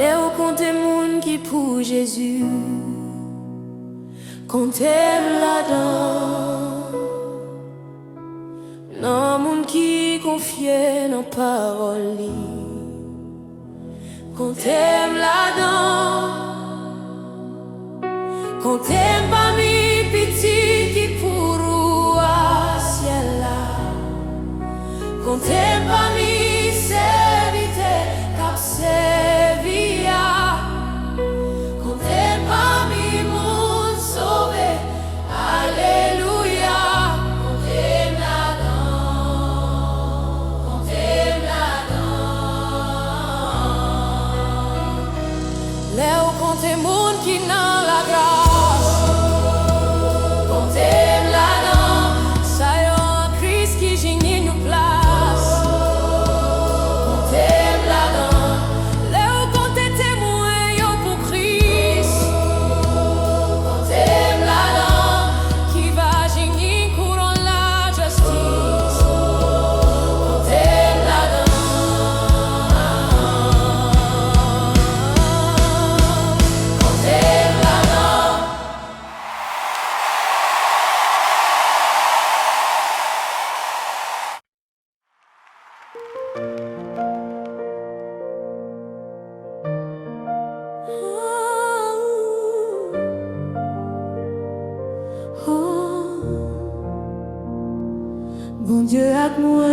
Léo compte moun qui pour Jésus, comptez là-dedans. Non moun qui confie dans parole li, comptez là-dedans. Comptez parmi petit qui pour ou à ciel là, comptez parmi serviteur cap servia, comptez parmi moun sauvé, alléluia. Comptez là-dedans, comptez là-dedans. Léo comptez moun qui dans la grâce. Bon Dieu avec moi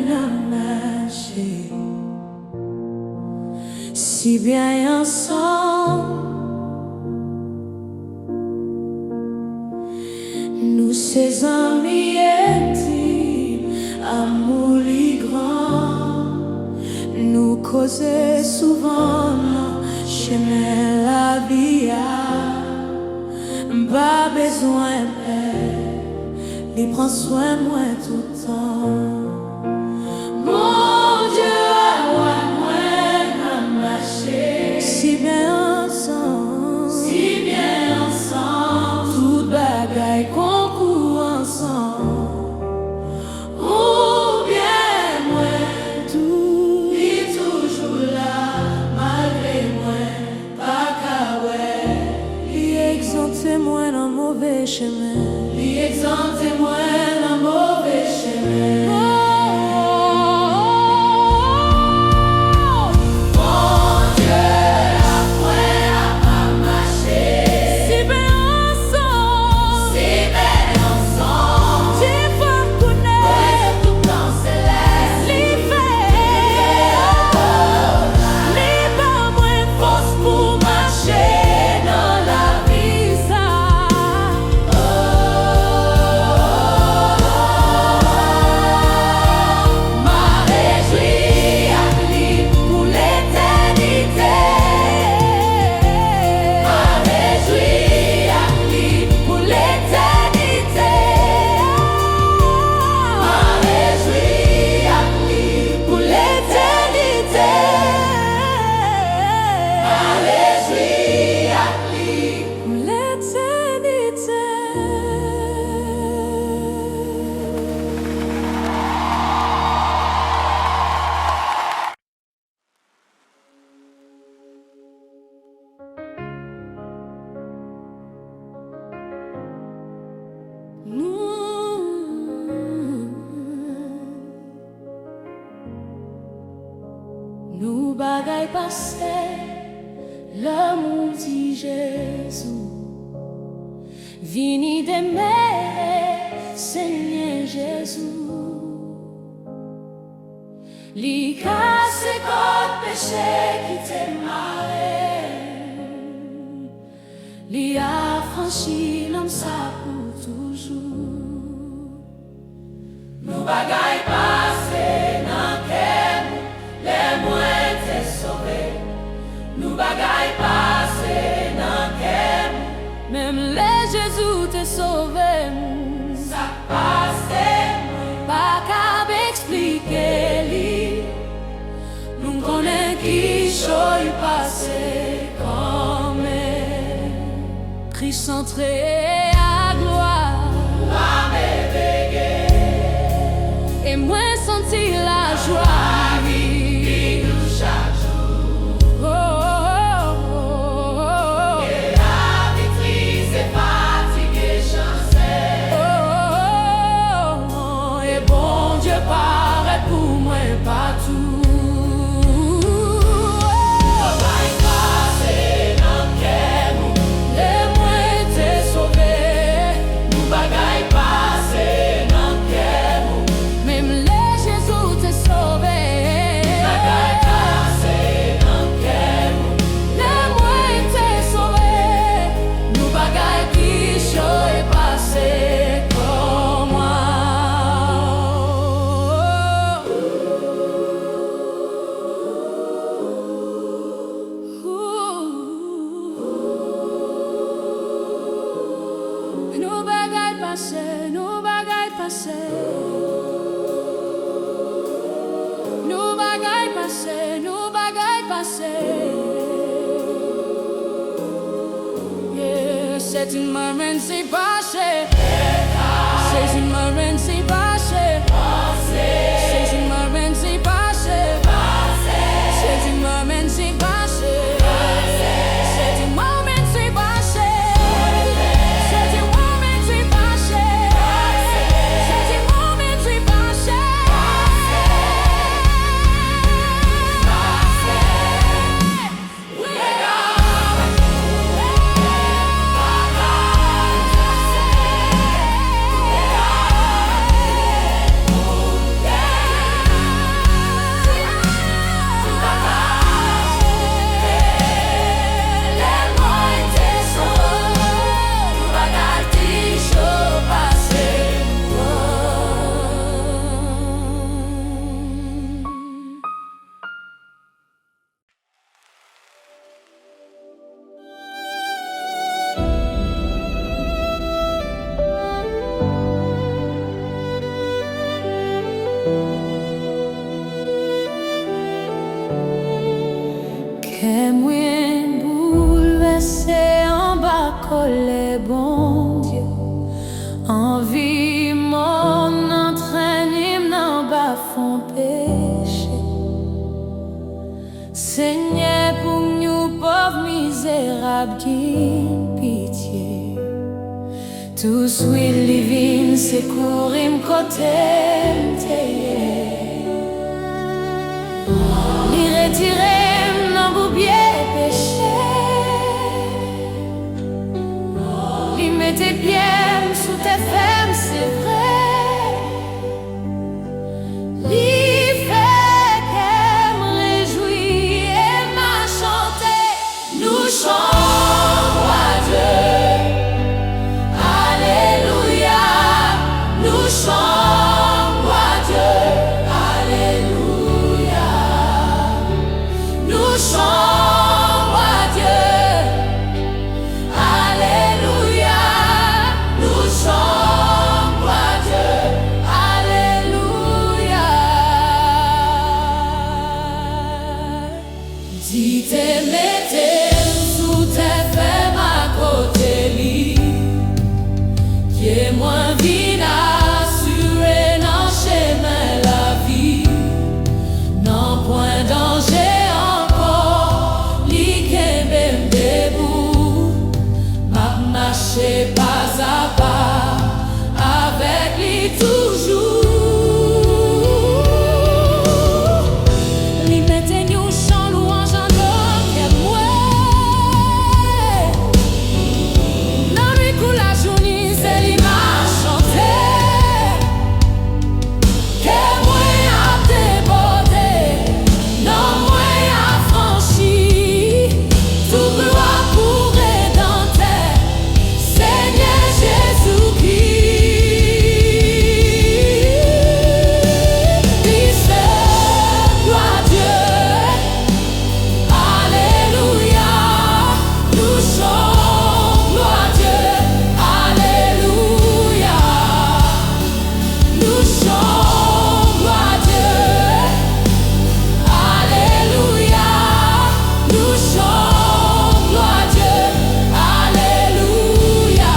n'a marché si bien ensemble. Nous ses amis intimes, amour li grand. Nous causer souvent chemin la vie, pas besoin de il prend soin de moi tout le temps. Mon Dieu, moi, n'a marché si bien ensemble, toute bagaille concourt ensemble. Ou bien moi, tout est toujours là, malgré moi, pas qu'à ouais. Il exempte moi dans mauvais chemin. Exemptez-moi dans mauvais chemin. Nous bagaille passé, l'amour dit Jésus, vini de mer, Seigneur Jésus. Li casse code péché qui te marre, li affranchi l'homme ça pour toujours. Nous bagaille passé dans quel les moins te sauver. Nous bagaille passé dans quel même les Jésus te sauvé. Ça passe pas qu'à expliquer li. Nous connaissons qui choy passé comme Christ centré à gloire. Et moi sentir la joie. Oh, oh, oh. passé, nous bagaille passé. Nous bagaille passé, nous bagaille passé. Yeah, c'est une marraine, c'est passé. C'est une marraine, c'est passé. C'est une marraine, c'est passé. C'est une marraine, c'est passé. Que moi bouleversé en bas collé, bon Dieu, envie mon entraîne en bas font péché. Seigneur, pour nous pauvres misérables, d'une pitié. Tout suite divine, secourir côté ni retirer non boubier péché. Li mettez pieds sous tes femmes, c'est vrai. Li fait qu'elle me réjouit et m'a chanté. Nous chantons à Dieu. Alléluia. Nous chantons à Dieu. Alléluia. Nous chantons à Dieu. Alléluia. Nous chantons à Dieu. Alléluia. Dites et mettez sous tes femmes à côté lit, qui est moins vide assuré dans chemin la vie, non point danger encore, li kembe debout, m'a marché pas à pas, avec lui toujours. Li mette nous chant louange en l'homme qu'elle mouait. Dans lui coule la journée, c'est lui m'a chanté. Que moi a débordé, non moi a franchi. Tout gloire pour Rédempteur, Seigneur Jésus-Christ. Lui seul, gloire à Dieu. Alléluia. Nous chantons, gloire à Dieu. Alléluia. Nous chantons, gloire à Dieu. Alléluia. Nous chantons, gloire à Dieu. Alléluia.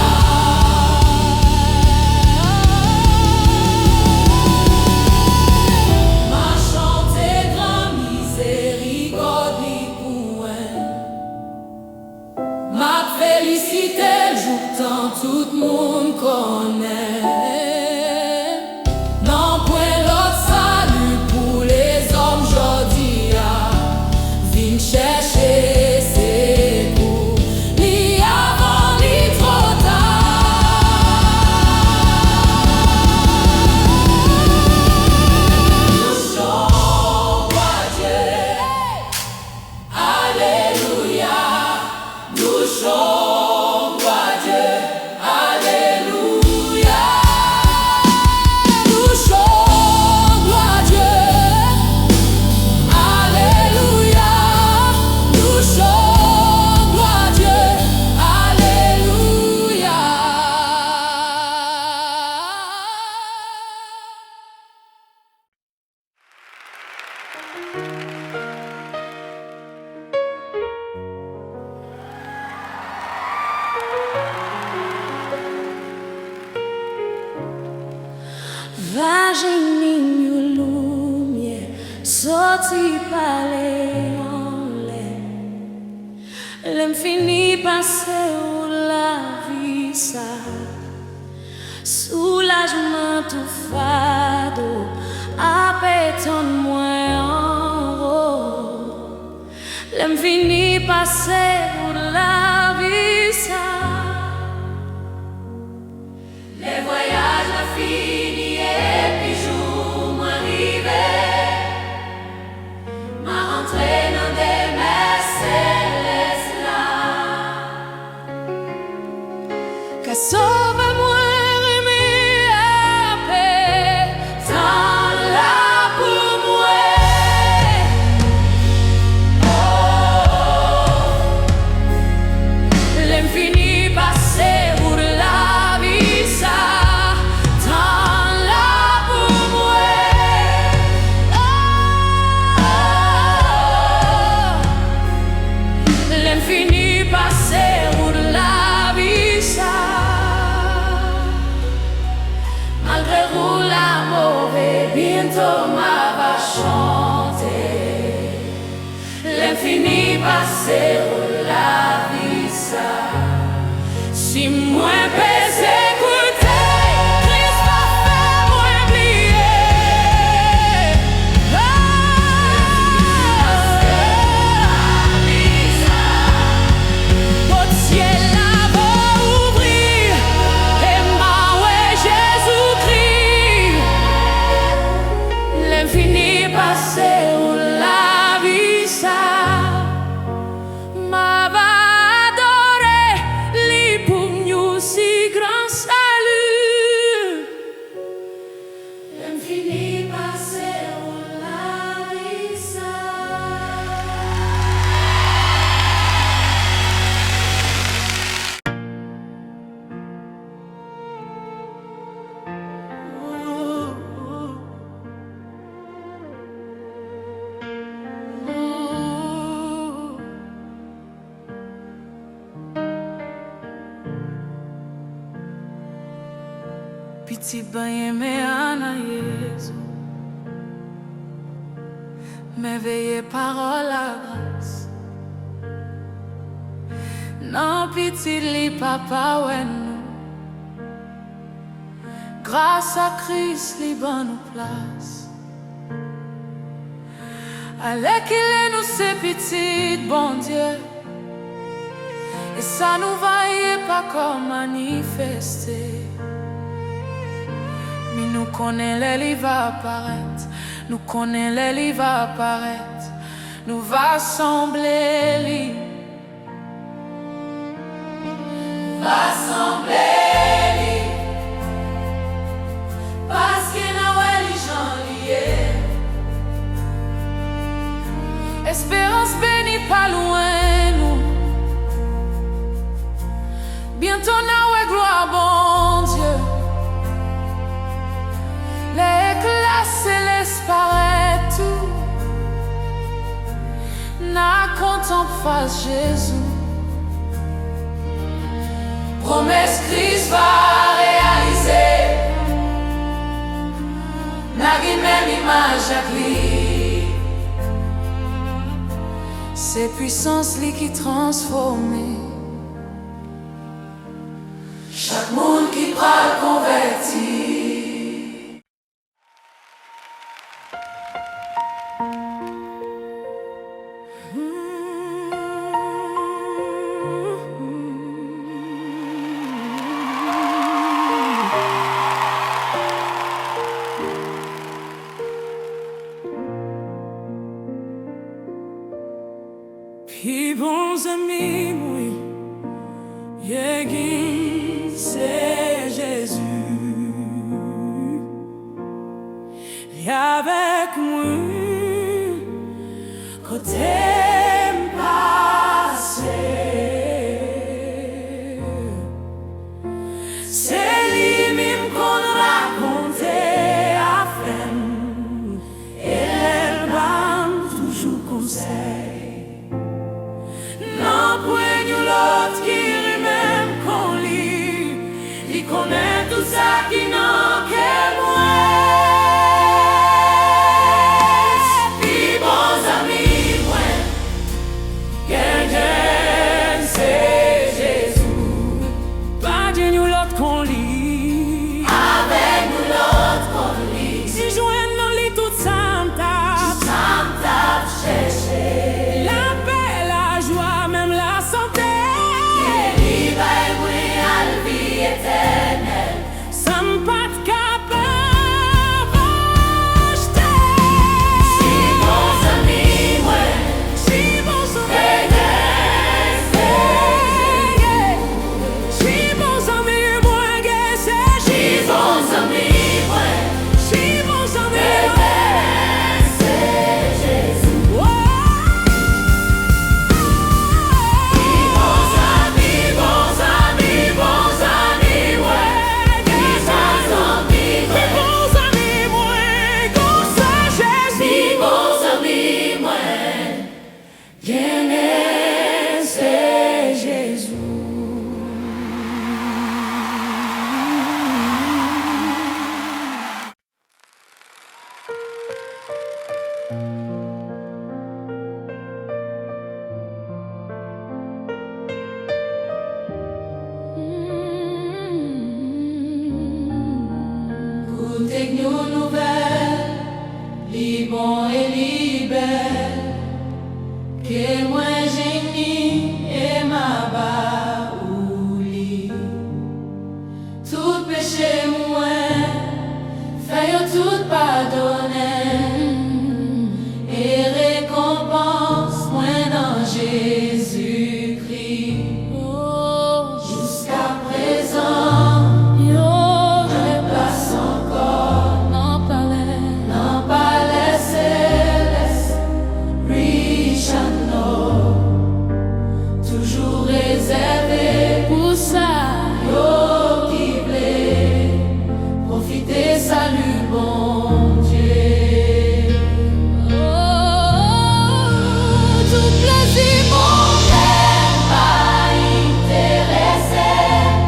M'a chanté grand miséricorde pour m'a félicité le jour tant tout le monde connaît. Non point l'autre salut pour les hommes jodi a vin chercher ses coups. Li avant li trop tard. Nous chantons à Dieu. Alléluia. Nous chantons à Dieu. Alléluia. Nous chantons à Dieu. Alléluia. si parler en l'air. L'aime fini passer ou la vie ça. Soulagement tout fado, appétonne-moi en haut. L'aime fini passer ou la vie ça. Les voyages ont fini et puis jour m'arrivé. Ma rentrée dans des mers célestes là. Qu'à sauve-moi. Thomas va chanter l'infini passé ou la vie ça. Si moi pèse écouter, Christ va faire moi oublier. Votre ciel là va ouvrir et ma ouais Jésus-Christ. L'infini passé ou la vie ça m'a va adorer li pour nous si grand salut. L'infini passé ou la vie ça. Petit bain mais ana Jésus, merveilleux parole à grâce. Non petit li papa ouais nous, grâce à Christ li ban nous place. Allez qu'il est nous c'est petit bon Dieu, et ça nous va pas comme manifester. Mais nous connaissons les livres va apparaître, nous connaissons les livres va apparaître, nous va sembler li, va sembler li, parce que nous les gens liés. Espérance bénie pas loin nous, bientôt nous gloire bon Dieu. L'éclat céleste paraît tout, n'a contemple face Jésus. Promesse Christ va réaliser, n'a même image à lui. C'est puissance li qui transforme chaque monde qui prend le converti. Puis bons amis, oui, c'est Jésus. Viens avec moi, côté passé. C'est lui-même qu'on raconte à peine, et elle va toujours conseil. L'autre qui même qu'on lit, il connaît tout ça qui n'a qu'elle moi. Puis bon c'est que nous nouvelles, li bon et li belle, que moi génie et ma bas ou li. Tout péché moins, fait tout pardonner, et récompense moins dans Jésus-Christ. Jusqu'à présent, yo je place encore dans palais céleste, riche and all, toujours réservé pour ça. Yo qui voulait profiter, salut bon Dieu. Tout plaisir mon rêve pas intéressé,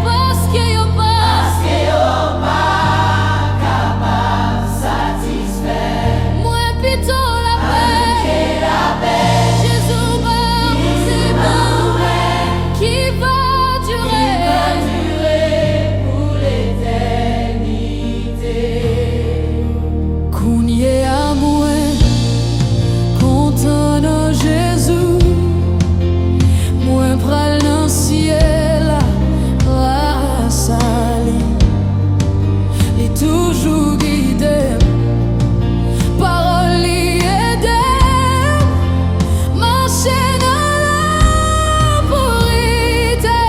parce que yo pas capable satisfaire. Moi plutôt la paix, Jésus c'est bon qui va durer pour l'éternité. Kounye à moi, content dans Jésus, moi pral dans ciel, grâce à lui. Il est toujours guidé, parole li aide, marcher dans la pourrité.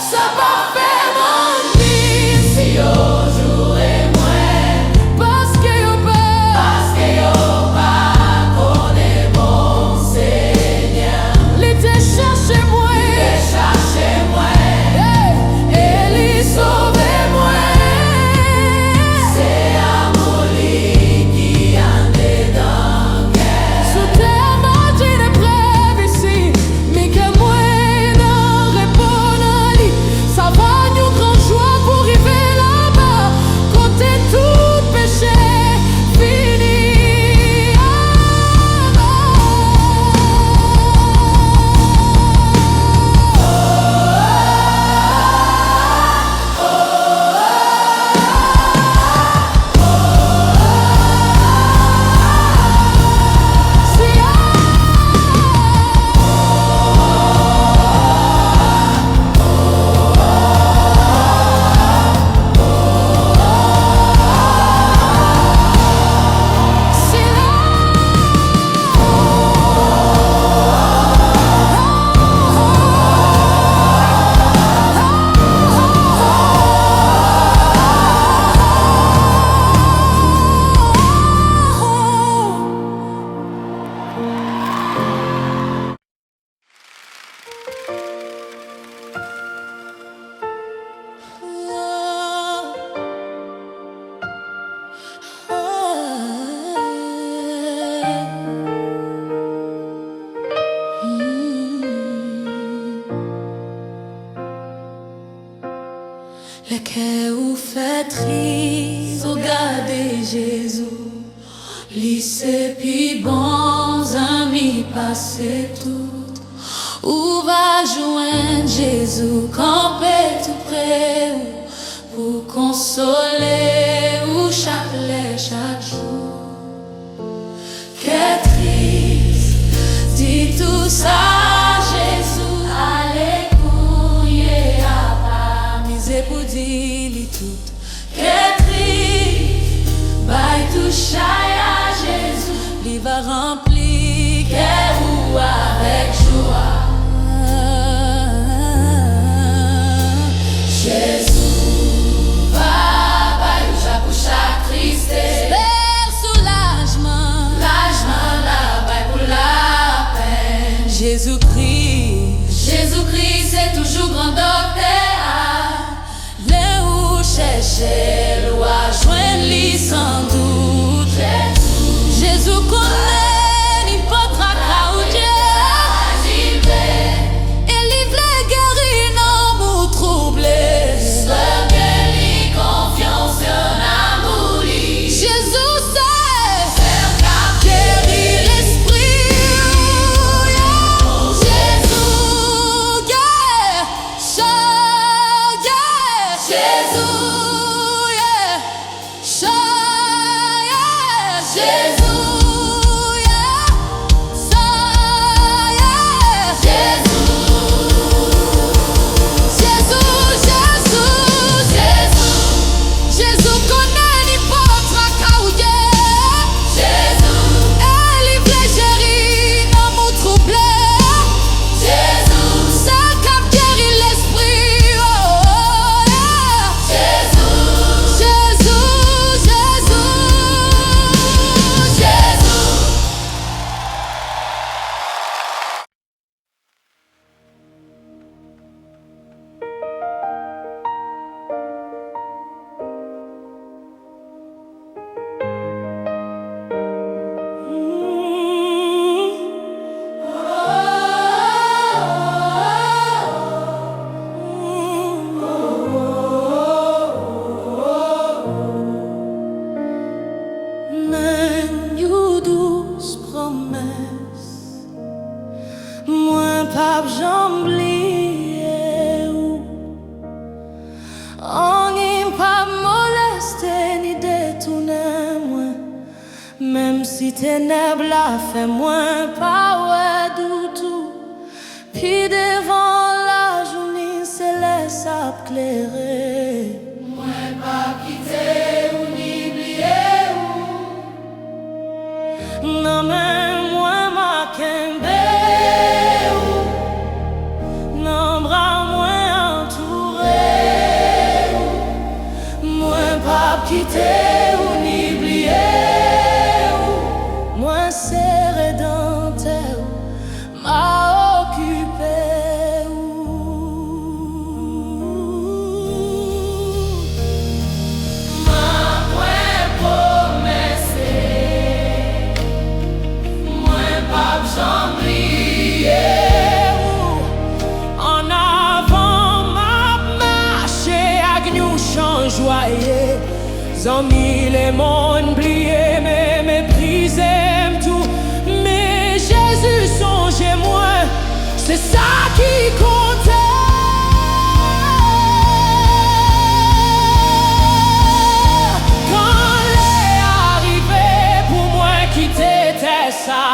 Ça va faire mon vie si yo jour et moins, parce que yo pas connaît mon Seigneur. L'été cherche moi, et li sauve moi. C'est amour li qui en dedans cœur. Sous terre mon Dieu ne preuve ici, mais que moi non répondre li. Ça va nous grand joie pour arriver là-bas, côté tout péché fini. Le cœur ou fait triste, regardez Jésus. Lycée puis bons amis passer tout. Où va joindre Jésus, camper tout près pour consoler ou chapeler chaque jour. Que triste, dis tout ça Jésus, allez couiller à part, misé pour dire li tout. Que triste, bye tout chai à Jésus, li va remplir cœur ou avec joie. Jésus va bye ou chaque tristesse, vers soulagement, la bye pour la peine. Jésus-Christ c'est toujours grand docteur. Là où chercher loi, joindre lui sans doute. Jésus connaît Pape j'oublie ou on n'y pas molester ni détourner moi, même si ténèbres la fait moins pas ouais du tout, puis devant la journée se laisse éclairer. Moi pas quitter ou ni oublier ou non mais moi ma kembe. Quitter ou ni oublier ou moi serré dans tes m'a occupé ma moins promesse moins pas j'oublier en avant m'a marché à gnou change joyeux. Amis, les mondes pliés, mais méprisés, tout. Mais Jésus songeait moi, c'est ça qui comptait. Quand l'est arrivé pour moi quitter ça,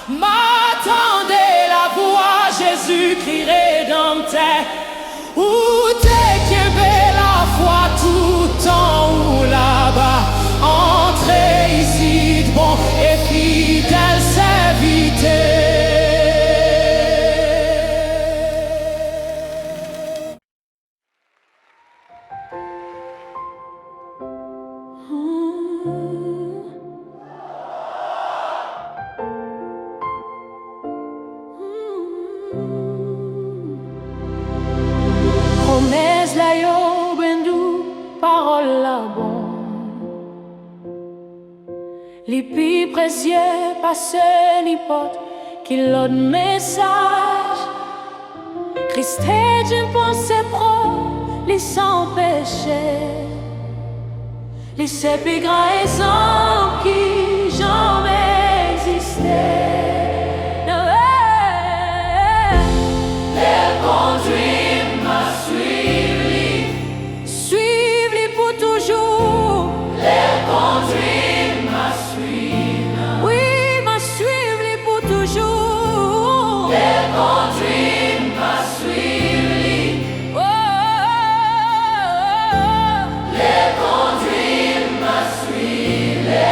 m'attendait la voix, Jésus crie rédempteur. Où t'es qui belle la foi tout en haut là-bas, entrez ici de bon et fidèle serviteur. Promesse la yo bendou, parole la bon. Les plus précieux passe n'importe qui l'autre message. Christ est d'une pensée pro, les sans péché. Les plus grands exemples qui jamais existé. Les conduits. Suivre-les pour toujours. Les conduire, m'a suivre. Oui, m'a suivre-les pour toujours. Les conduire, m'a suivre. Oh, oh, oh. Les conduire, m'a suivre.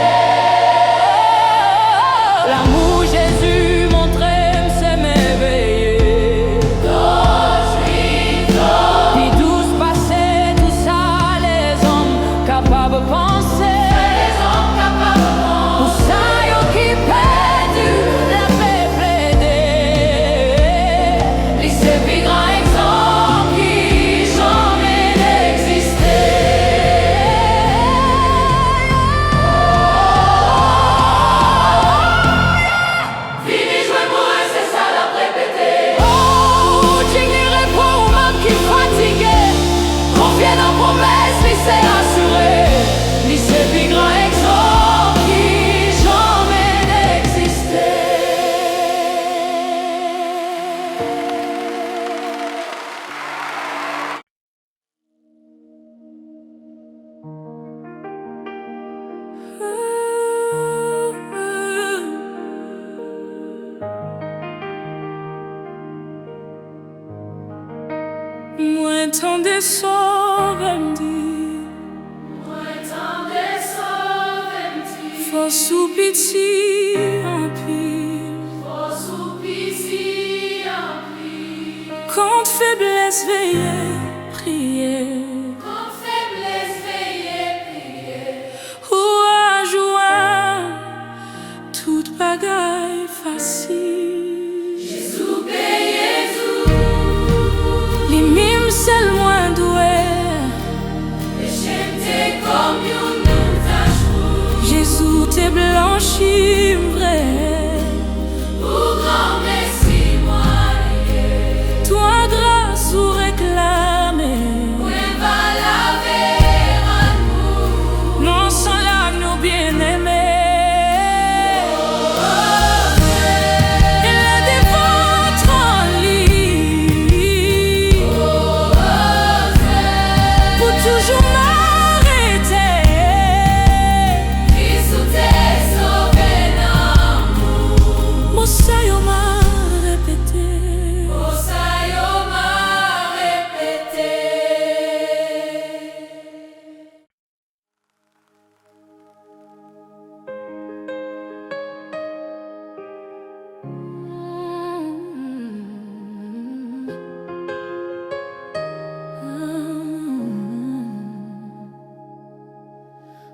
t'endais sauver faut sous pitié en pile, quand faiblesse veillait prier, ou à joie toute bagaille facile. Jésus payé tout, les mimes c'est moins doué, et j'aime comme nous tâchons. Jésus t'es blanchi vrai, Pour grand merci moi, toi grâce ou réclamer, oui va laver à nous. non sans la nous bien aimés. Toujours m'arrêter, Christ t'es sauvé d'amour. mon saillot m'a répété, Au saillot m'a répété.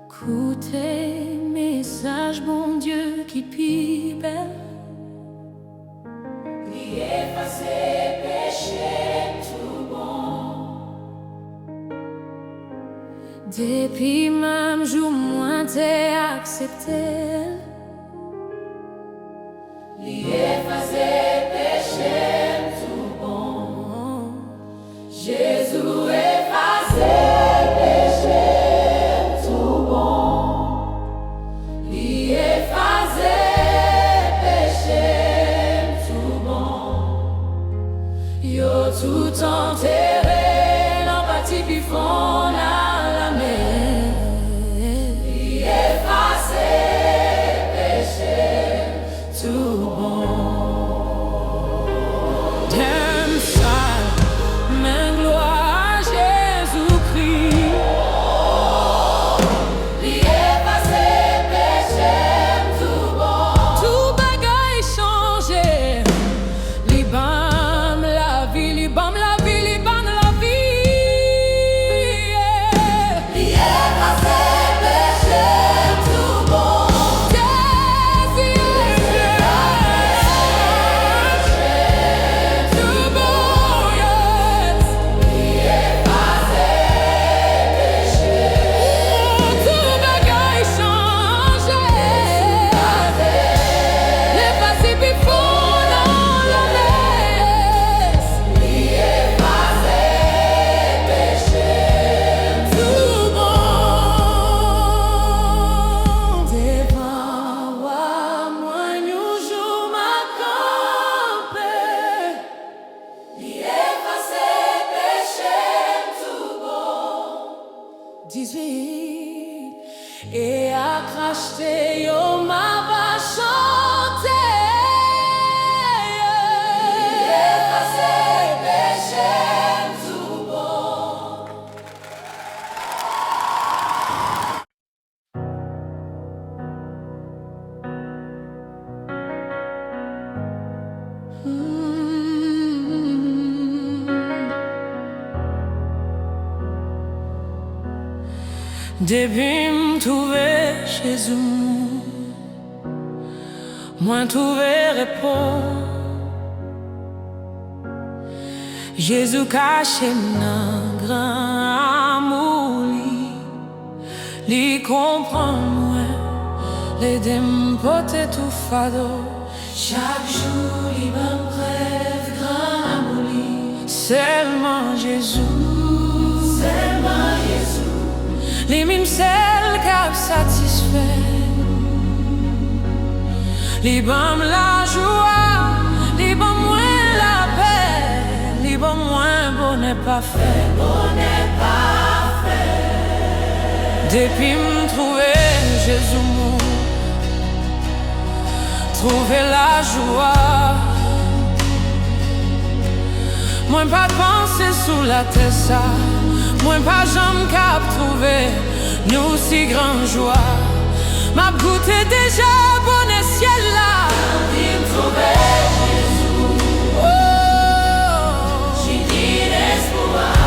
Écoutez, message, bon Dieu, qui pie belle. Ni effacer péché tout bon. Depuis même jour, moins t'es accepté. Ni effacer péché tout bon. Jésus effacé péché tout bon. Ni effacer péché tout bon. Yo tout enterré, l'empathie puis fond à la mer. Ni effacer péché tout bon. T'aimes ça, mais gloire à Jésus-Christ. Li effacer péché tout bon. Tout bagaille changé. Libam la vie, libam la vie, libam la vie. Li effacer péché tout bon. Tout bon, yes. Li effacer péché. Tout bagaille changé. Les passés puis font dans la laisse. Li effacer péché. Tout bon. Devant moi, nous joue ma campée. Li effacer péché tout bon. 18 et à cracher yo m'a va chanter. Effacer péché tout bon. Depuis m'trouver Jésus, moi trouver repos. Jésus caché nan grand amour li comprend moi, l'aide m'porter tout fardeau. Chaque jour, il me rêve grand amour. Seulement Jésus, Seulement Jésus. les mêmes celles qui satisfait. Les bam la joie, les bam moins la paix, les bam moins bonheur parfait. Bonheur parfait. Depuis m'trouver Jésus, trouver la joie, Moi pas penser sous la tête ça. Moi pas jamais cap trouver nous si grand joie. M'a goûté déjà bon ciel là. Il me trouver Jésus. Oh, j'ai dit l'espoir.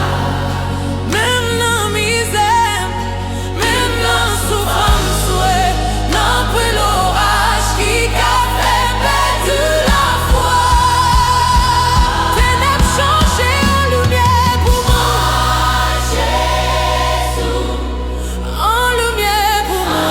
Même dans misère, même dans souffrance, ouais, non plus l'orage qui a fait perdre la foi. Ténèbres changé en lumière pour moi. Jésus, en lumière pour moi.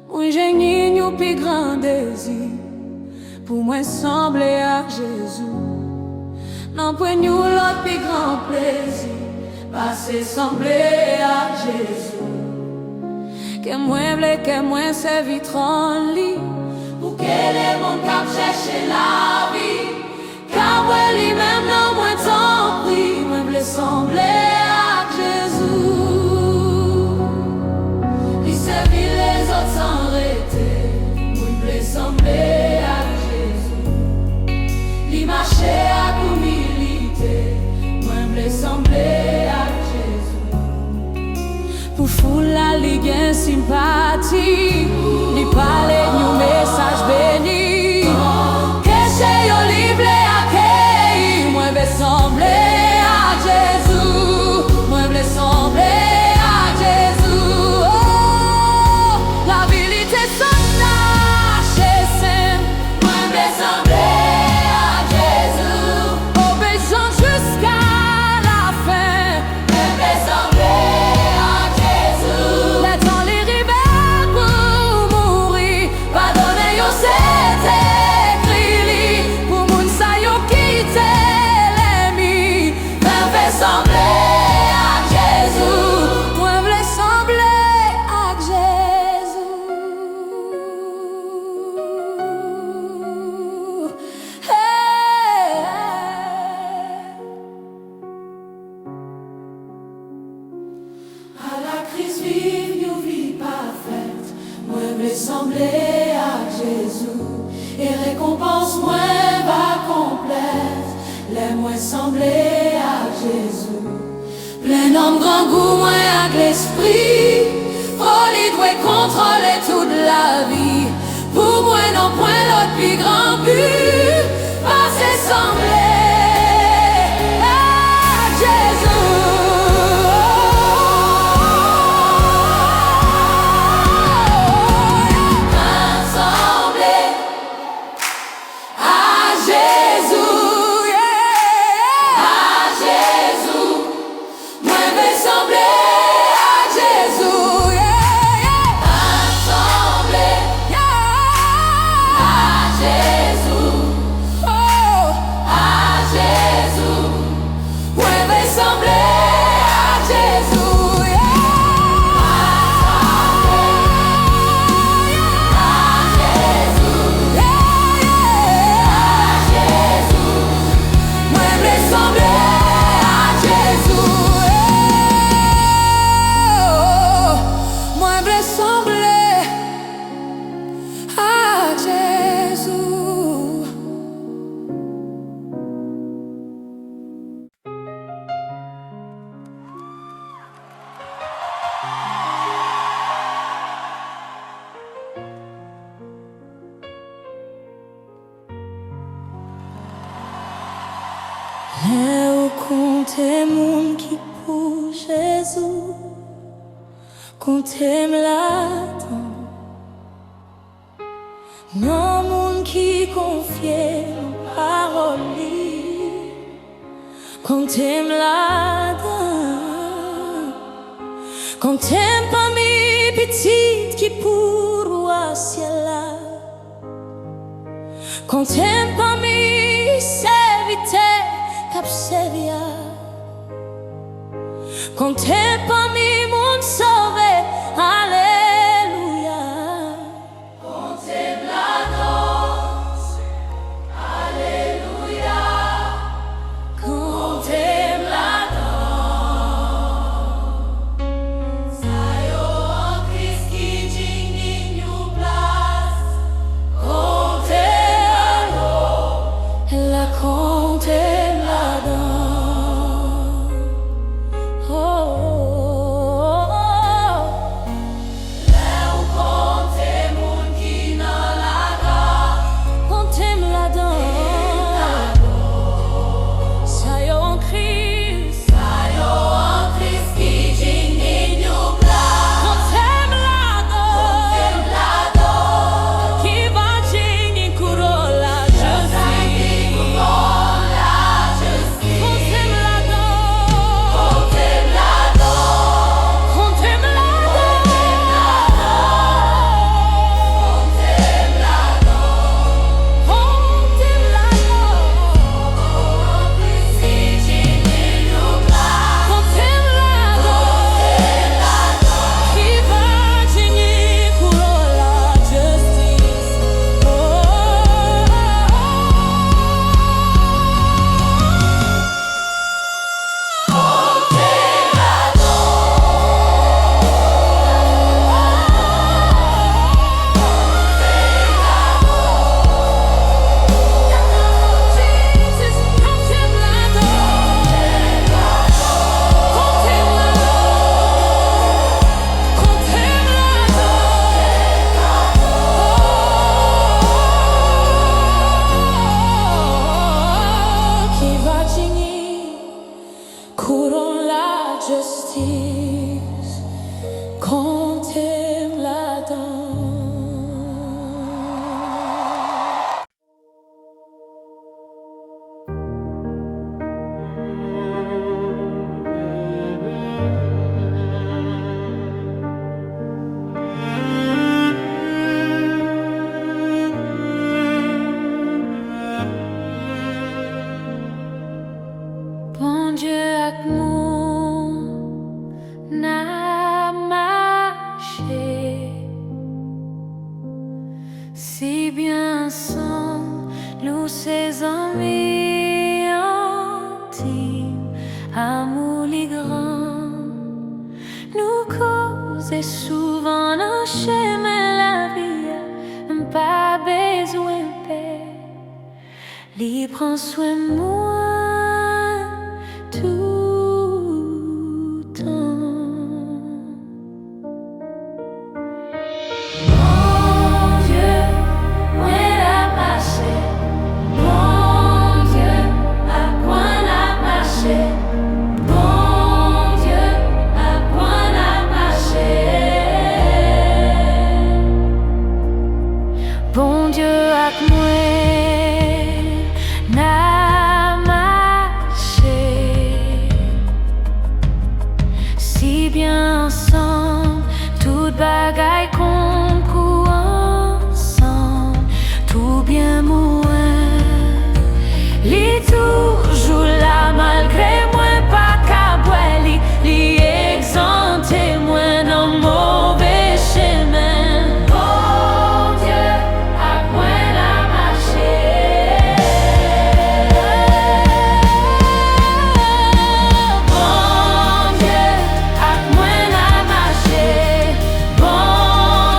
Moi j'ai ni un plus grand désir pour moi sembler à Jésus. Non pour nous l'autre plus grand plaisir passer sembler à Jésus. Que moi vle que moi servi en lit pour que les monde cap chercher la vie. Car moi lui-même non moi t'en prie, moi vle sembler à Jésus. Lui servir les autres sans arrêter, moi vle sembler à Jésus. Lui marcher à humilité, moi vle sembler à Jésus. Pour foule la ligue en sympathie, lui parler nous message béni. Que c'est yo libre à qui, moi vle sembler à Jésus, moi vle sembler à Jésus. Oh, la vérité s'en lâche c'est, moi vle sembler à Jésus. Obéissant jusqu'à la fin, moi vle sembler à Jésus. Les temps les rivets pour mourir, pardonnez yo c'est écrit pour moun sa yo quitte l'ennemi. Mais vle sembler à Jésus, moi vle sembler à Jésus. Hey. À la crise vive, nous vie parfaite, moi vle sembler à Jésus. Et récompense moi va complète, les moi sembler à Jésus. Plein homme grand goût moi avec l'esprit, folie doit contrôler toute la vie. Pour moi non point l'autre plus grand but, passer sembler à Jésus. Sembler à Jésus, yeah. À Jésus, moi vais sembler à Jésus, yeah, yeah. Sembler, yeah. À Jésus, oh. À Jésus, moi vais sembler à Jésus, yeah. Là où compter moun qui pour Jésus, compter m'lattend. Non moun qui confie en parole, compter m'lattend. Compter pas mes petites qui pour roi ciel là, compter pas mes Comptez parmi mon sauvé, alléluia. Comptez la danse, alléluia. Comptez la danse. Sayo en Christ qui digne nous place. Comptez la comptez la danse. Oh, oh, oh. Là où comptez moun qui dans la gare. Comptez la danse. Sayo en Christ. Sayo en Christ qui digne nous place. Comptez la danse. La danse. Qui va digner couronne la justice. Comptez la danse. Comptez la danse. Comptez la couronne la justice. Comptez la danse. Bon Dieu avec nous n'a marché si bien ensemble, nous ses amis intimes, amour les grands, nous causer souvent dans chemin la vie, pas besoin de paix, lui prend soin de moi. Tout temps. Mon Dieu, où est la marché? Mon Dieu, à quoi la marché? Mon Dieu, à quoi la marché? Bon Dieu, avec moi. Si bien ensemble, toute bagaille concourt ensemble, tout bien moins. Li toujours là malgré moi, pas qu'à boire, li exempté moins dans mauvais chemin. Bon Dieu, à quoi la marché? Bon Dieu, à quoi la marché? Bon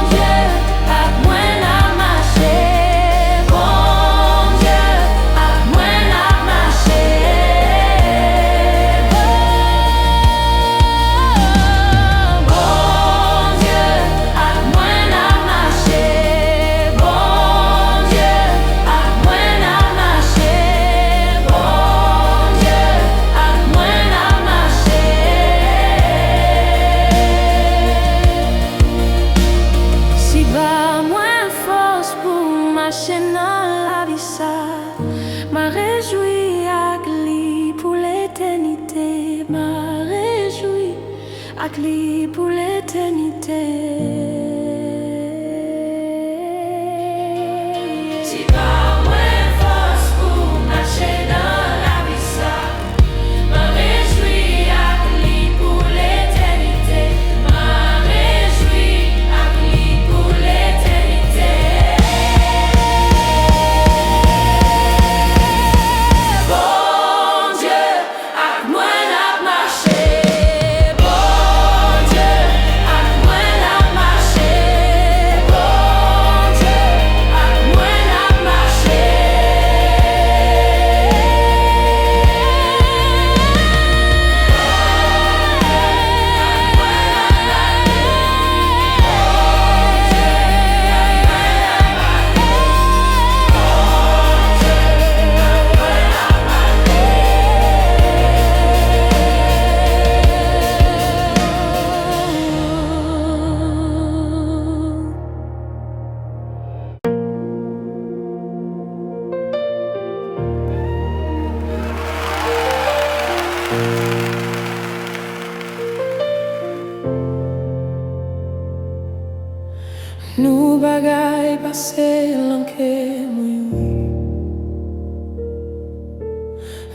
Nou bagay pase lanke mwen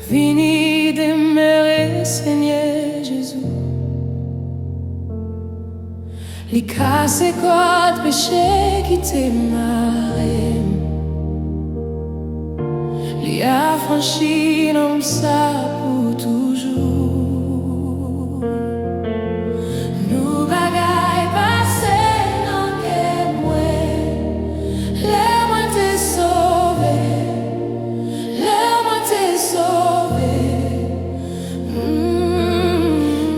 vini demere Seigneur Jésus. Li kase kod peche ki te marem, li affranchi nom sa pou toujou. Nou bagay pase lanke mwen, le mwen te sauve, le mwen te sauve.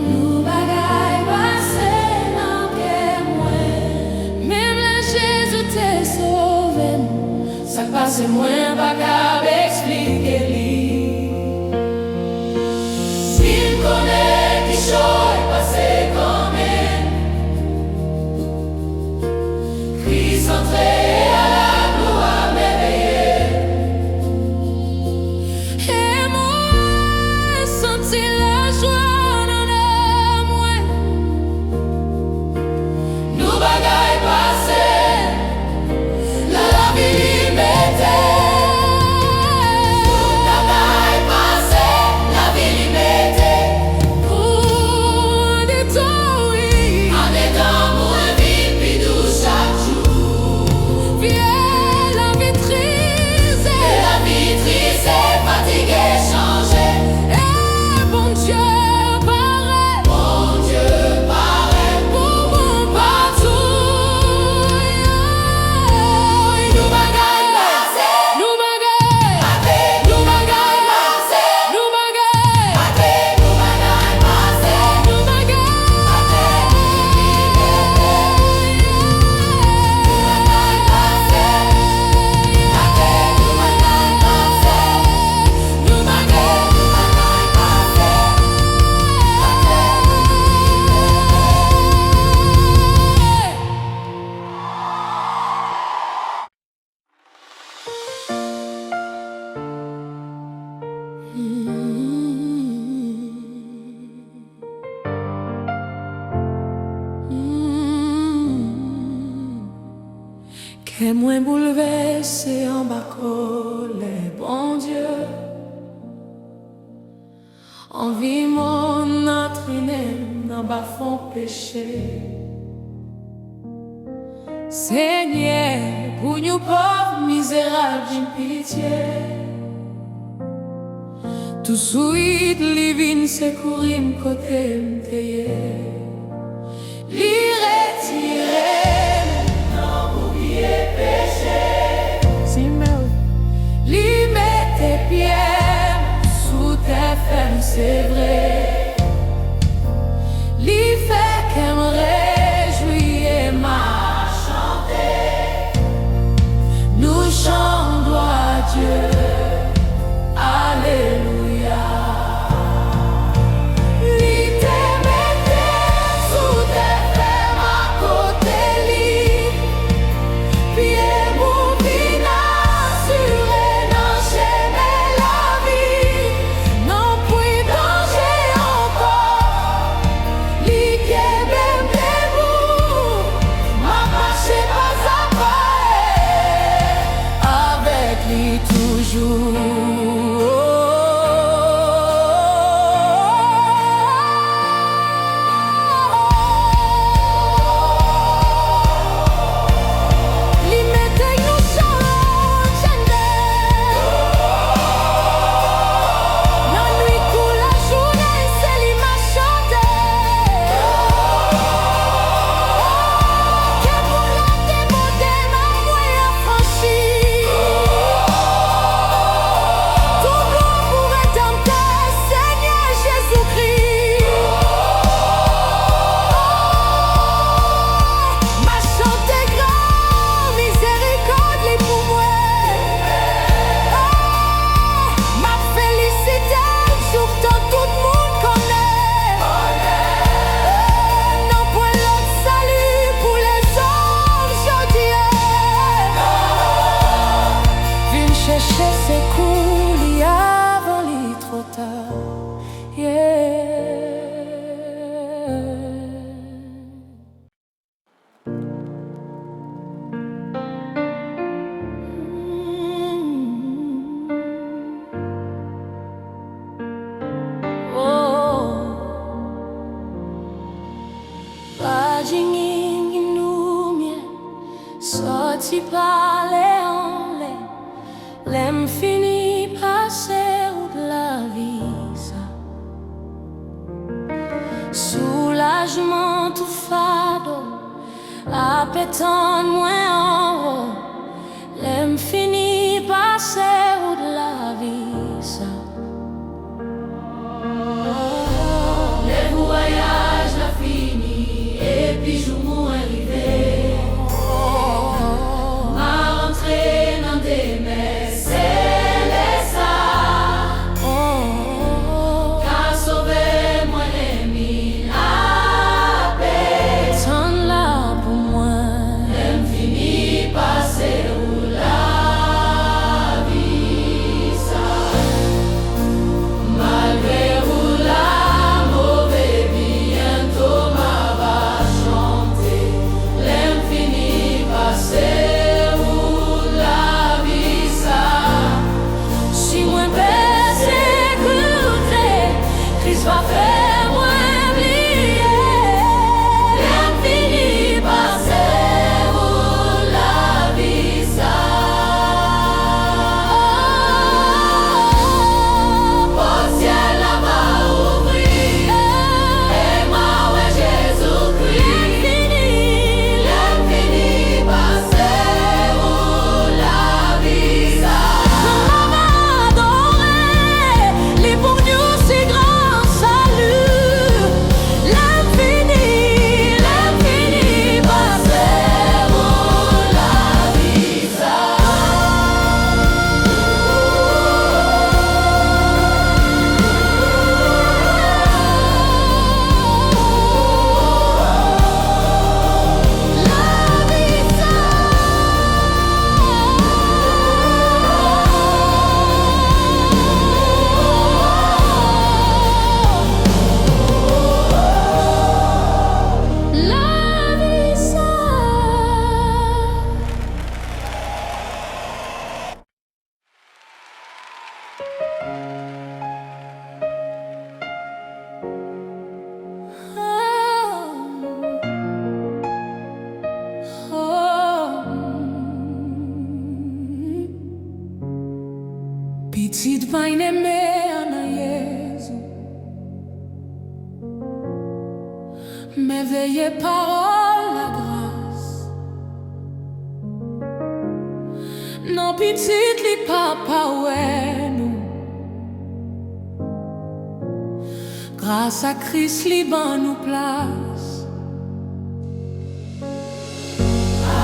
Nou bagay pase lanke mwen, même le Jésus te sauve. Sa pase mwen bagay explique li. S'il connaît qui choy passé quand même, Christ entré à la gloire merveilleux. Et moi senti la joie dans le moi. Nous bagay passé, la vie mettait. Que moins bouleversé en bas colère, bon Dieu, envie mon entraîné dans bas fond péché. Seigneur, pour nous pauvres misérables, j'ai pitié. Tout suite, li vin secourir côté m'teye, li retirer non oublier péché. Li mette pieds sous tes femmes, c'est vrai. Li fait qu'elle me réjouit et m'a chanté. Nous chantons gloire à Dieu. Alléluia. Li te mette sous tes femmes à côté li. Pieds mouvés assuré dans chemin la vie. Non puis danger encore. Li qui même debout. Ma marche pas à pas. Avec lui toujours. ti parler en l'aime fini passer ou de la vie ça. Soulagement tout fado, appétant moins en haut, l'aime fini passer ou de la vie ça. Les voyages la fini et puis je m'en arrivé. Ma rentrée dans des messes, c'est ça. Car sauver moi les mille à paix. Tant là pour moi, L'aime fini passer où la vie ça. Malgré où la mauvaise bientôt m'a va chanter. L'aime fini passer où la vie ça. si moi baisse écouter, Christ va faire moi oublier. L'aime fini passer où la vie ça. Au ciel là va ouvrir et moi ouais Jésus-Christ. L'aime fini passer où la vie ça. On va adorer les pour nous si grand salut. L'infini Passer où la vie ça. la vie ça. Petite pain aimée en Jésus, merveilleux parole la grâce. Non petite li papa ouais nous, grâce à Christ li ban nous place.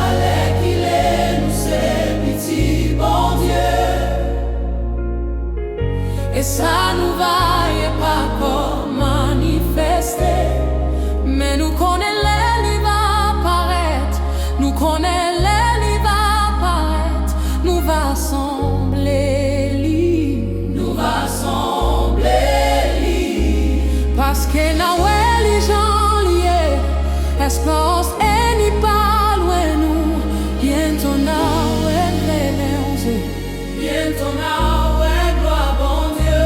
Allez qu'il est nous c'est petit bon Dieu. Et ça nous va et pas comme manifester. Mais nous connaissons les va apparaître. Nous connaissons les va apparaître. Nous va sembler lui. Nous va sembler lui. Parce que là où les gens liés, espérance et ni pas loin nous. Bientôt là où est Bientôt now ouais gloire bon Dieu.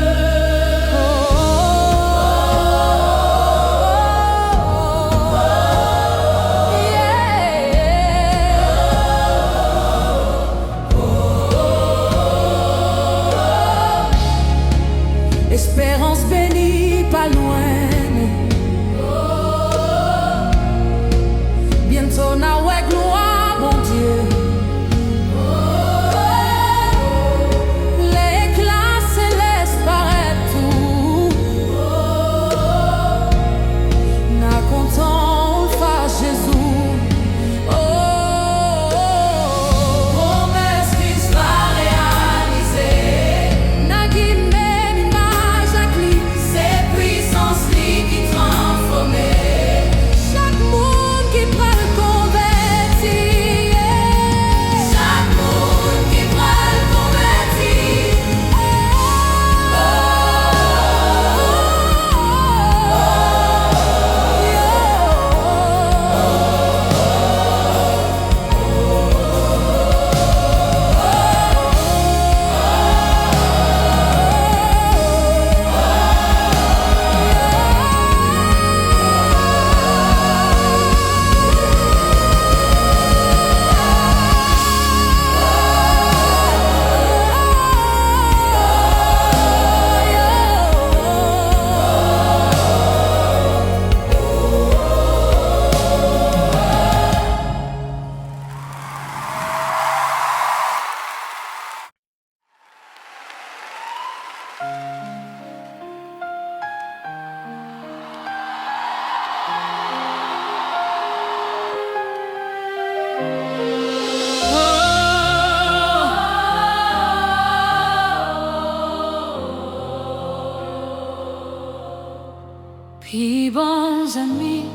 Puis bons amis,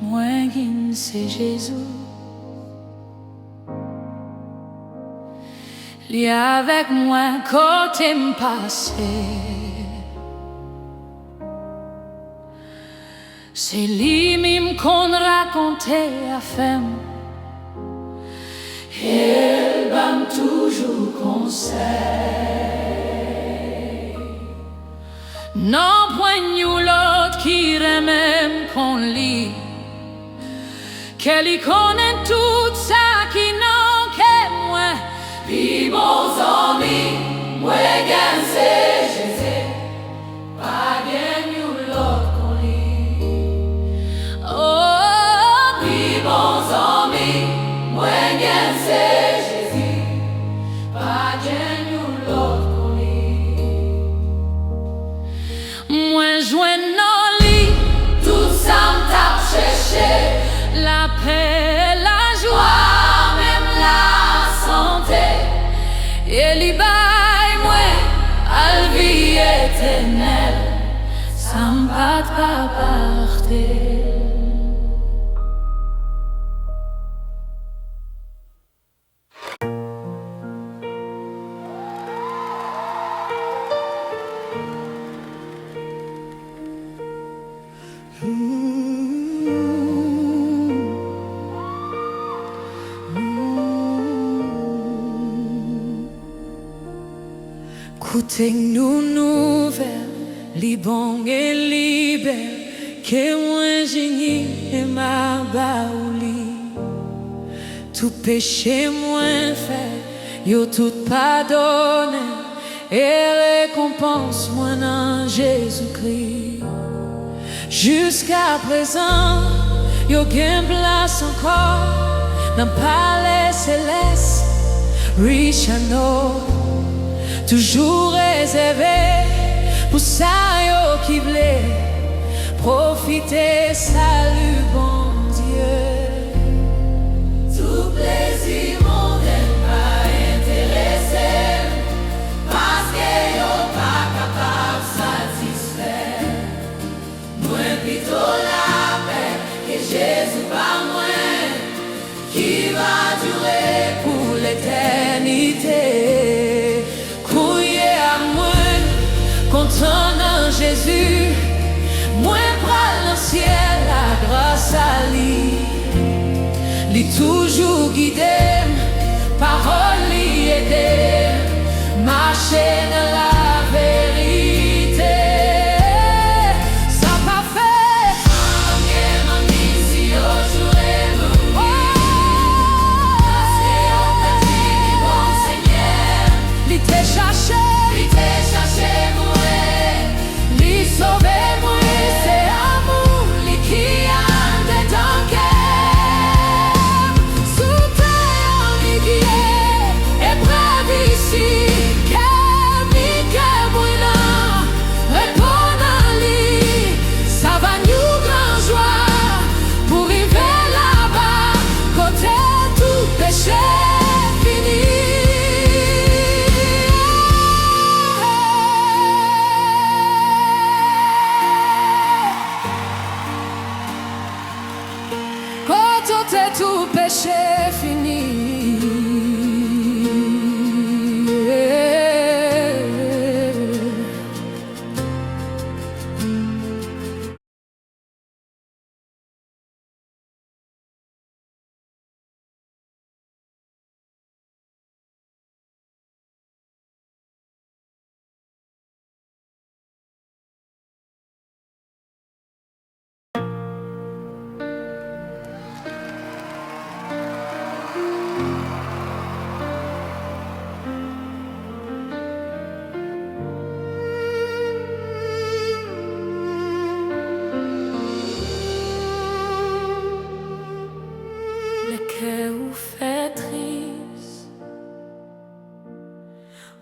moi qui c'est Jésus. Lui avec moi côté m'passé. C'est lui même qu'on racontait à femme. Elle bam toujours conseil. Non point nous l'autre qui remède qu'on lit. Qu'elle y connaît tout ça qui n'en qu'est moi. Puis bons amis, moi gagne c'est Jésus. Pas bien nous l'autre qu'on lit. Oh, puis bons amis, moi gagne c'est Jésus. Pas bien nous l'autre qu'on lit. Moi joins nos lits, tout ça m't'a cherché. La paix, la joie, même la santé. Et li bay moi à la vie éternelle, ça m'bat pas partir. Écoutez-nous nouvelles, li bon et li belle, que moi génie et ma baouli. Tout péché moins fait, yo tout pardonné, et récompense moi dans Jésus-Christ. Jusqu'à présent, yo gain place encore, dans palais céleste, riche and old. Toujours réservé pour ça yo qui voulait profiter, salut bon Dieu. Tout plaisir mondain pas intéressé, parce que yo pas capable satisfaire. Moi plutôt la paix que Jésus par moi, qui va durer pour l'éternité. Content dans Jésus, moi pral dans ciel la grâce à lui. Lui toujours guidé, parole lui aidé, marcher dans la vérité. Ça pas fait, mon ici aujourd'hui. Parce que on peut dire bon Seigneur, lui t'ai cherché, moi. Sauvez-moi, c'est amour, lui qui a des dents. Sous terre, lui qui est épreuve ici, qu'elle vit, qu'elle brûle, répond à lui, ça va nous grand joie, pour arriver là-bas, côté tout péché fini. Tout péché fini.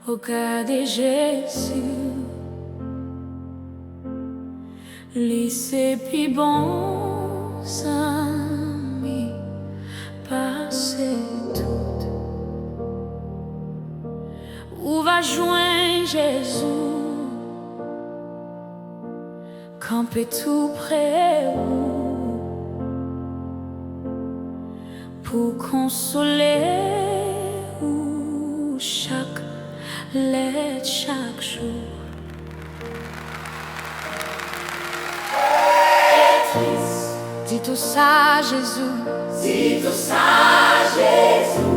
Regardez Jésus, lui c'est plus bon, ça m'y passe. joint Jésus, campé tout près où, pour consoler ou chaque lettre, chaque jour. Dis tout ça, Jésus. Dis tout ça, Jésus.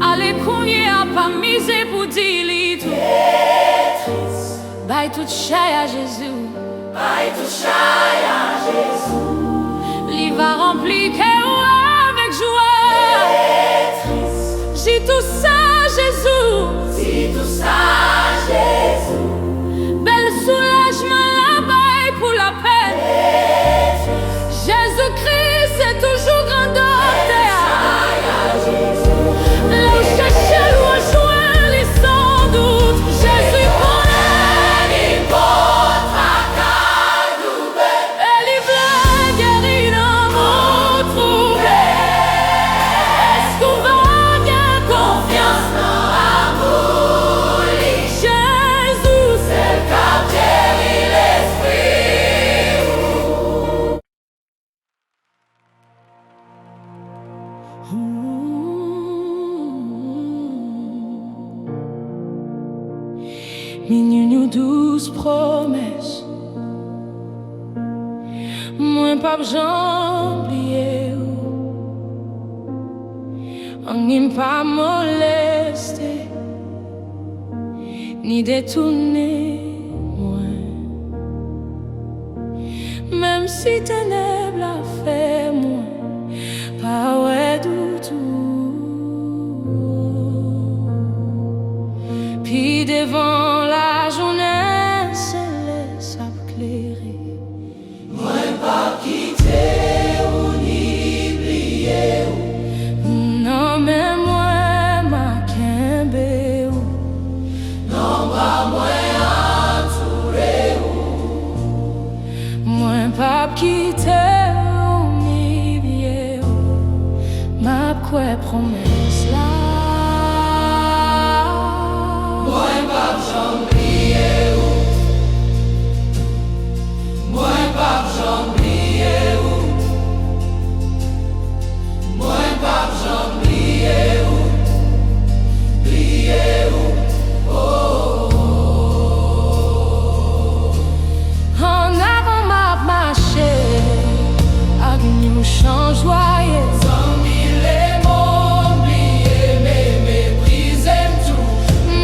Allez, combien a pas misé pour dire li tout. Bye tout chay à Jésus. Bye tout chay à Jésus. Li va remplir cœur avec joie. Dis tout ça, Jésus. Dis tout ça, Jésus. Bel soulagement là-bas pour la peine. Jésus-Christ, c'est toujours grandeur. Là où chercher ou joindre les sans doute. Jésus connaît, il porte à Cadoubé. elle y veut guérir dans mon trouvé. Est-ce qu'on va bien Confiance dans l'amour. Jésus, C'est le cap guérit l'esprit. Minuit nous douze promesses. Moi pas j'oublié on n'aime pas molester ni détourner moi. Même si ténèbres a fait moi, pas ouais du tout. Puis devant la journée, se laisse éclairer. Moi pas quitter ou ni oublier. Non mais moi ma kembe ou. Non pas moi entouré. Moi pas quitter ou ni oublier ou. Ma quoi promesse là. Moi pas j'oublier. Moi pas j'oublier. Moi pas j'oublier. Oublier. En avant m'a marché, avec nous change joyeux. Sans mille mots, oublier, mais mépriser tout.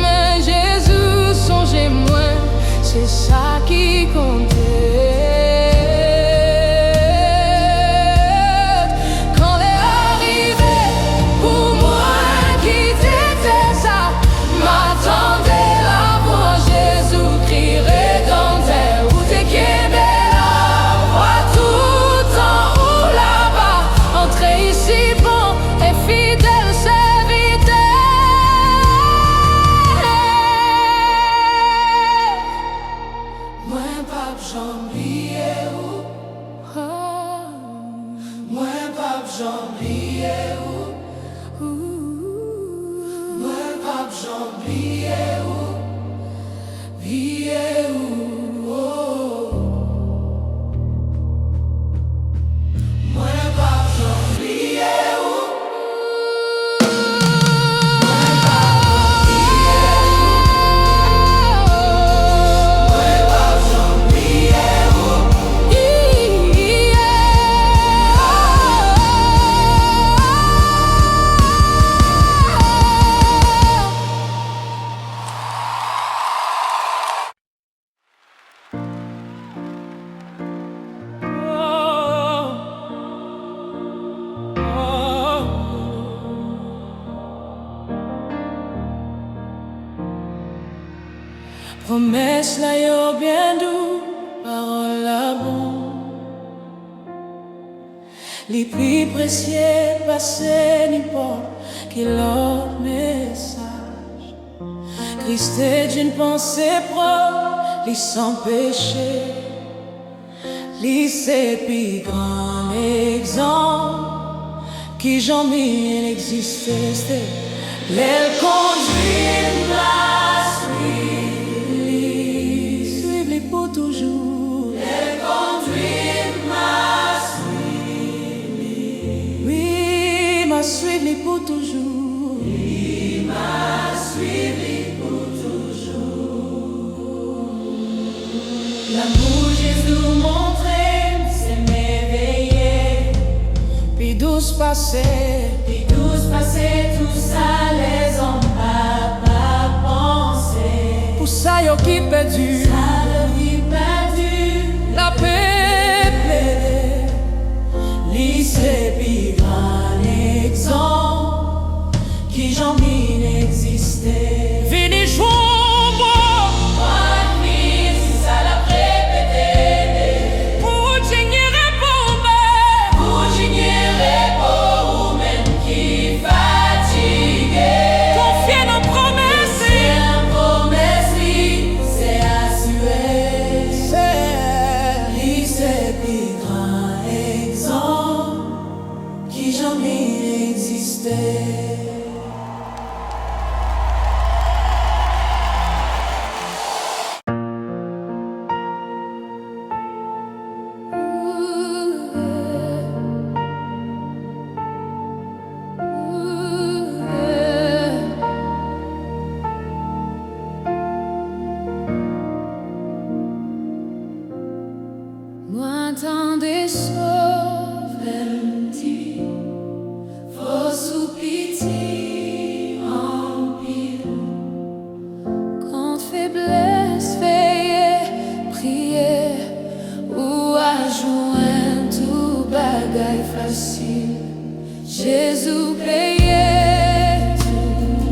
Mais Jésus, songez-moi, c'est ça qui comptait. Quand l'est arrivé, pour moi, qui t'était ça, m'attendait là pour Jésus, crierait dans terre, où t'es qui est belle, voix tout en haut là-bas, entrez ici, bon et fidèle serviteur. Moi pas j'oublier. Moi pas j'oublier. Moi pas j'oublier. Oublier. Moi pas j'oublier. Promesse là yo bien doux, parole là bon. Les plus précieux passé n'importe quel autre message. Christ est d'une pensée propre, lui sans péché. Lui c'est plus grand exemple qui jamais existait. L'aile conduit une place. m'a suivi pour toujours. Il m'a suivi pour toujours. L'amour Jésus montré, c'est m'éveiller. Puis douce passé, Tout ça les hommes pas pensé. pour ça yo qui perdu, Ça le vit perdu. la paix plaide. Lycée puis grand exemple qui j'en inexistait. Vini jour Si ça l'a répété. pour j'ignorais pour moi. Pour j'ignorais pas ou même qui fatigué. Confier nos promesses, C'est un promesse, c'est assuré. c'est Lycée puis grand exemple qui j'en inexistait. moi tant des sauves. Petit, vos soupitiers en pile. Quand faiblesse, veiller, prier ou à joindre tout bagaille facile. Jésus payait tout,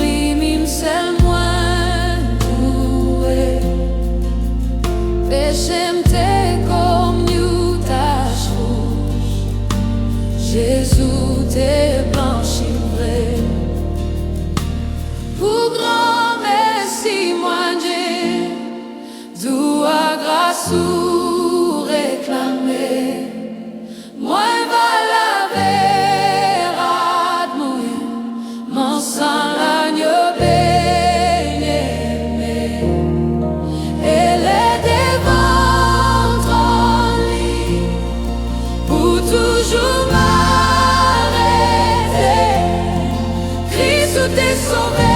lui-même seul moins doué. Péché m'était comme une tache rouge, Jésus t'est blanchi vrai. Pour grand merci, moi Dieu, d'où à grâce ou réclamer. Moi, va laver, rad mouille, mon sang l'agneau bien-aimé. Et les déventres en lit, pour toujours m'arrêter. Christ t'est sauvé.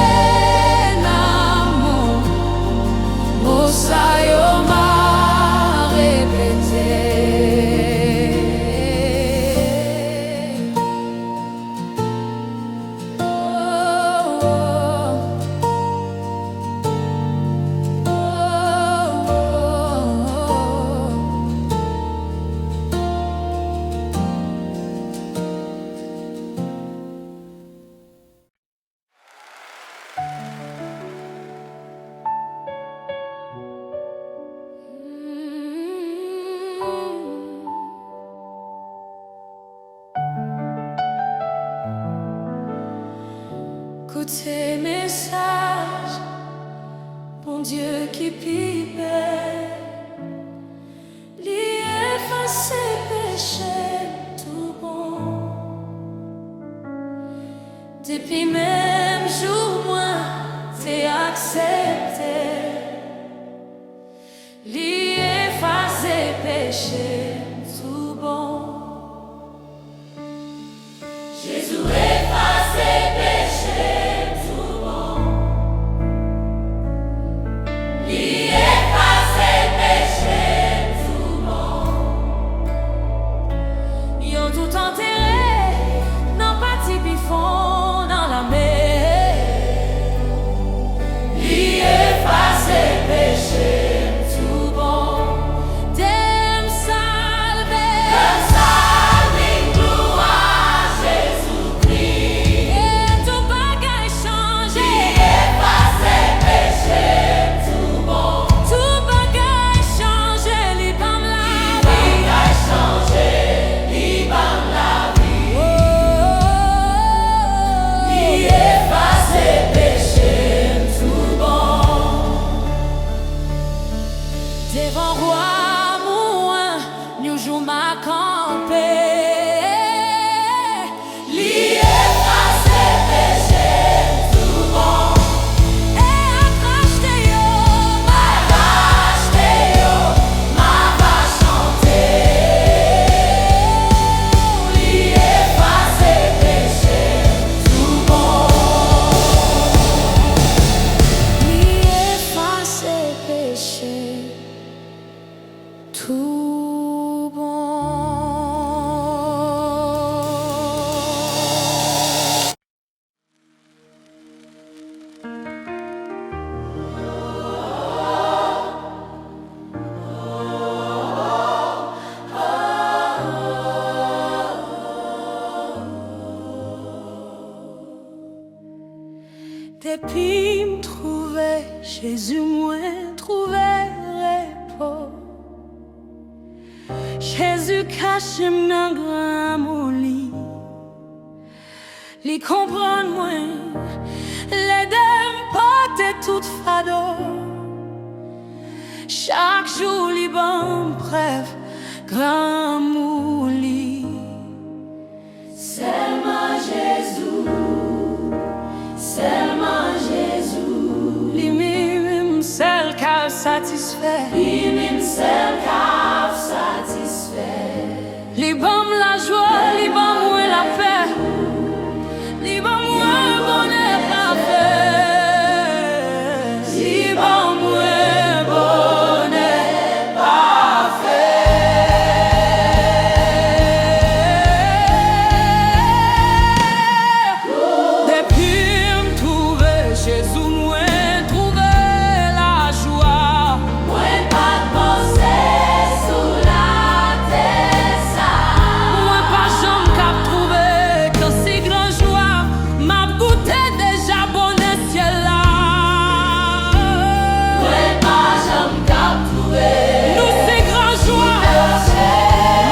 Écoutez message, bon Dieu qui pipait, lui effacer péché tout bon. Depuis même jour moi t'es accepté, lui effacer péché tout bon. Jésus efface ses péchés tout bon. Lui efface ses péchés tout bon. Ils ont tout enterré, non pas tipi fond dans la mer. Lui efface ses péchés tout bon. Dem salve, Comme ça, gloire à Jésus-Christ. Depuis m'trouver Jésus, moi trouver repos. Jésus cache dans grand mon lit. Li comprend moi, l'aide m'porter toute fado. Chaque jour li bon bref, grand mouli. Seulement Jésus, seulement Jésus. Lui-même seul qu'a satisfait. Lui-même seul qu'a satisfait. Li bon la joie, li bon moi la paix. Li bon moi bonheur parfait. Li bon moi bonheur parfait. Depuis m'trouver Jésus, moi trouver la joie. Moi pas de pensée sous la terre ça. Moi pas jamais qu'à trouver que si grand joie m'a goûté déjà bonheur ciel là. Moi pas jamais qu'à trouver. Nous c'est grand joie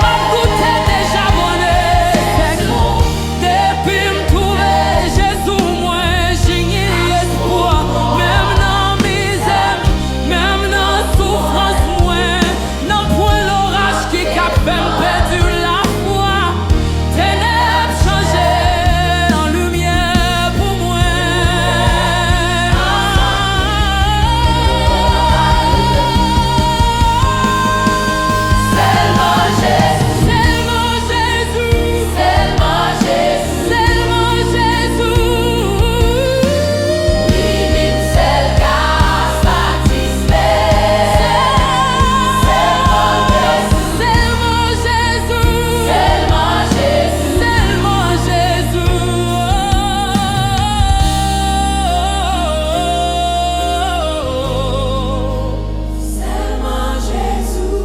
m'a goûté déjà bonheur. Depuis m'trouver Jésus, moi j'ai espoir. Même dans misère, même dans souffrance, moi non point l'orage qui cap perdu la foi. Ténèbres changées en lumière pour moi. Seulement Jésus, Seulement Jésus, seulement Jésus. seulement Jésus. Lui-même seul qu'a satisfait. Seulement Jésus, Seulement Jésus, seulement Jésus. seulement Jésus. Seulement Jésus.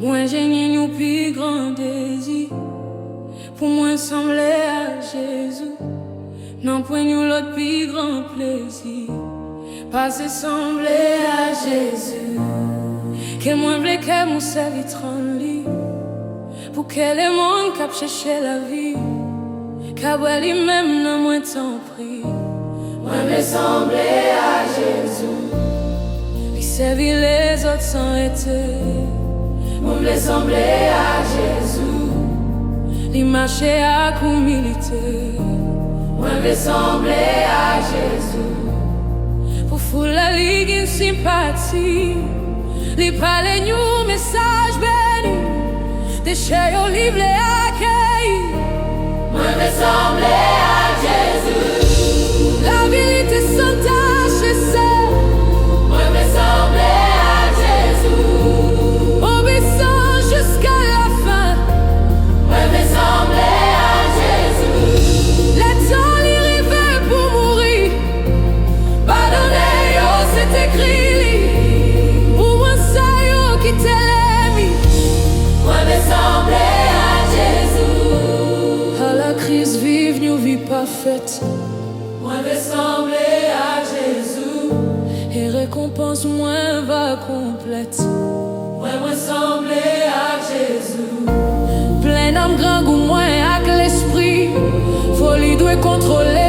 Moi j'ai un plus grand désir pour moi sembler à Jésus. Non point l'autre plus grand plaisir, pas se sembler à Jésus. Que moi vle que mon serviteur en lit, pour que le monde cap chercher la vie, car lui-même non moins t'en prie. Moi me sembler à Jésus. Il servit les autres sans être. Moi me sembler à Jésus. Il marchait à humilité. Moi me sembler à Jésus. Pour foule la ligue une sympathie. Il parlait nous message béni. Des chers au livre les accueillis. Moi me sembler à Jésus. La vérité sans tâche et seule. Moi me sembler à Jésus. Obéissant jusqu'à la fin. Moi me sembler à Jésus. Les temps les rêvait pour mourir. Pardonnez, yo, c'est écrit. Pour moi, ça, yo, qui t'aime. Moi me sembler à Jésus. À la crise vive, nous vie parfaite. Moi me sembler à Jésus. Et récompense moins va complète. Moi me sembler à Jésus. Plein d'âme grand goût moins avec l'esprit. Folie doit contrôler